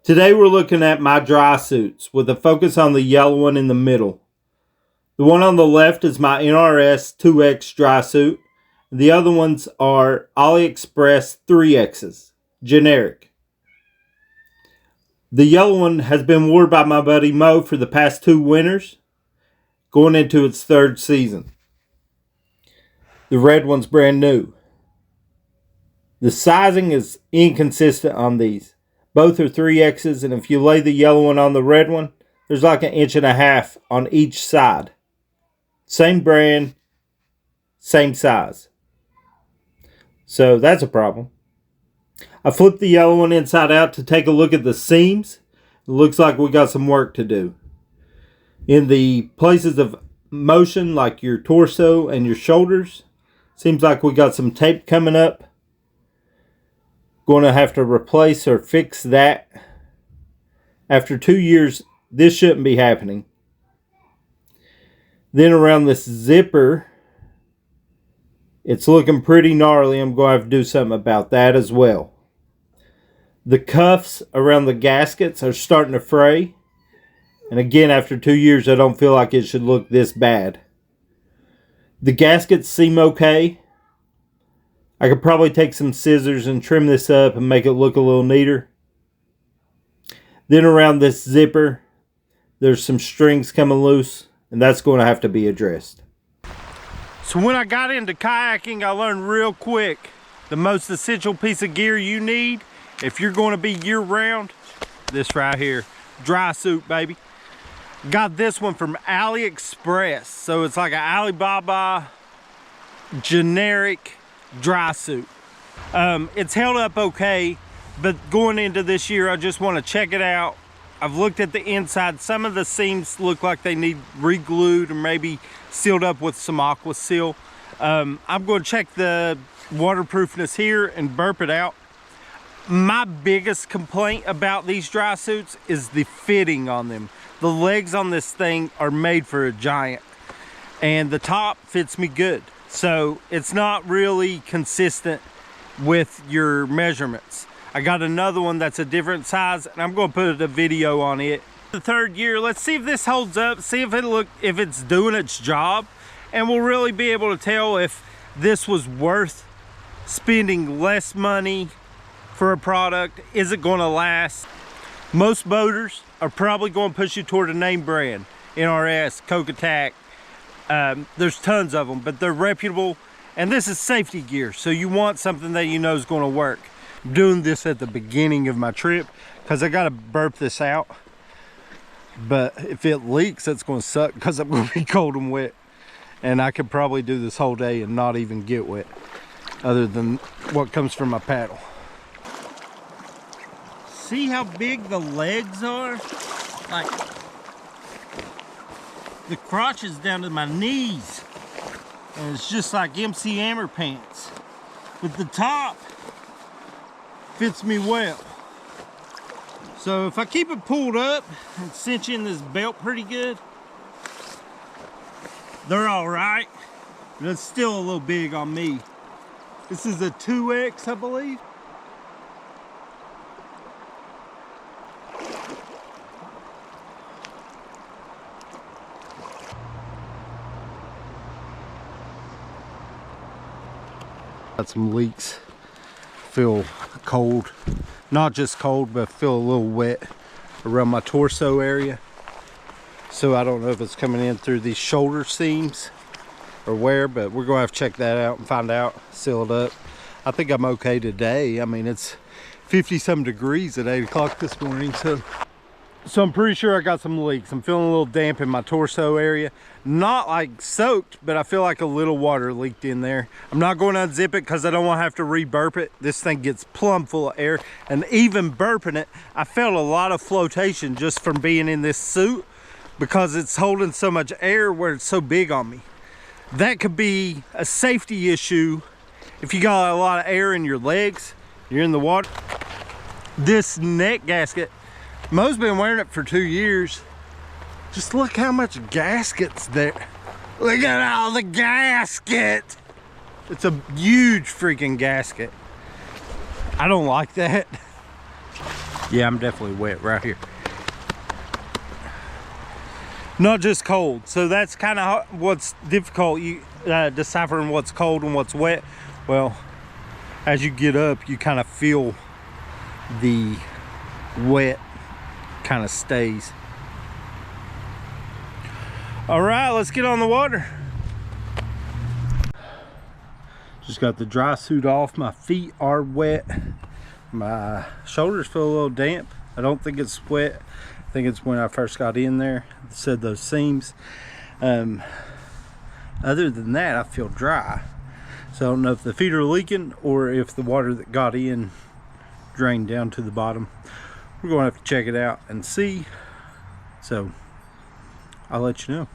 Today we're looking at my dry suits with a focus on the yellow one in the middle. The one on the left is my NRS 2X dry suit. The other ones are AliExpress 3Xs, generic. The yellow one has been worn by my buddy Mo for the past 2 winters, going into its 3rd season. The red one's brand new. The sizing is inconsistent on these. Both are 3Xs, and if you lay the yellow one on the red one, there's like 1.5 inches on each side. Same brand, same size. So that's a problem. I flipped the yellow one inside out to take a look at the seams. It looks like we got some work to do. In the places of motion, like your torso and your shoulders, seems like we got some tape coming up. Going to have to replace or fix that. After 2 years, this shouldn't be happening. Then around this zipper, it's looking pretty gnarly. I'm going to have to do something about that as well. The cuffs around the gaskets are starting to fray. And again, after 2 years, I don't feel like it should look this bad. The gaskets seem okay. I could probably take some scissors and trim this up and make it look a little neater. Then around this zipper, there's some strings coming loose, and that's going to have to be addressed. So when I got into kayaking, I learned real quick the most essential piece of gear you need if you're going to be year-round, this right here, dry suit, baby. Got this one from AliExpress, so it's like an Alibaba generic dry suit. It's held up okay, but going into this year, I just want to check it out. I've looked at the inside. Some of the seams look like they need re-glued or maybe sealed up with some aqua seal. I'm going to check the waterproofness here and burp it out. My biggest complaint about these dry suits is the fitting on them. The legs on this thing are made for a giant, and the top fits me good. So it's not really consistent with your measurements. I got another one that's a different size, and I'm going to put a video on it. The 3rd year, let's see if this holds up, see if it's doing its job, and we'll really be able to tell if this was worth spending less money for a product. Is it going to last? Most boaters are probably going to push you toward a name brand. NRS, Kokatak. There's tons of them, but they're reputable, and this is safety gear, so you want something that you know is going to work. I'm doing this at the beginning of my trip because I got to burp this out, but if it leaks, that's going to suck because I'm going to be cold and wet, and I could probably do this whole day and not even get wet other than what comes from my paddle. See how big the legs are? Like, the crotch is down to my knees, and it's just like MC Hammer pants. But the top fits me well. So if I keep it pulled up and cinch in this belt pretty good, they're all right. But it's still a little big on me. This is a 2X, I believe. Got some leaks. Feel cold, not just cold, but feel a little wet around my torso area. So I don't know if it's coming in through these shoulder seams or where, but we're gonna have to check that out and find out, seal it up. I think I'm okay today. I mean, it's 50-some degrees at 8 o'clock this morning, so I'm pretty sure I got some leaks. I'm feeling a little damp in my torso area. Not like soaked, but I feel like a little water leaked in there. I'm not going to unzip it because I don't want to have to re-burp it. This thing gets plumb full of air, and even burping it, I felt a lot of flotation just from being in this suit because it's holding so much air where it's so big on me. That could be a safety issue if you got a lot of air in your legs, you're in the water. This neck gasket, Mo's been wearing it for 2 years. Just look how much gasket's there. Look at all the gasket. It's a huge freaking gasket. I don't like that. Yeah, I'm definitely wet right here. Not just cold. So that's kind of what's difficult, you deciphering what's cold and what's wet. Well, as you get up, you kind of feel the wet kind of stays. All right, let's get on the water. Just got the dry suit off. My feet are wet. My shoulders feel a little damp. I don't think it's wet. I think it's when I first got in there. It said those seams. Other than that, I feel dry. So I don't know if the feet are leaking or if the water that got in drained down to the bottom. We're going to have to check it out and see. So I'll let you know.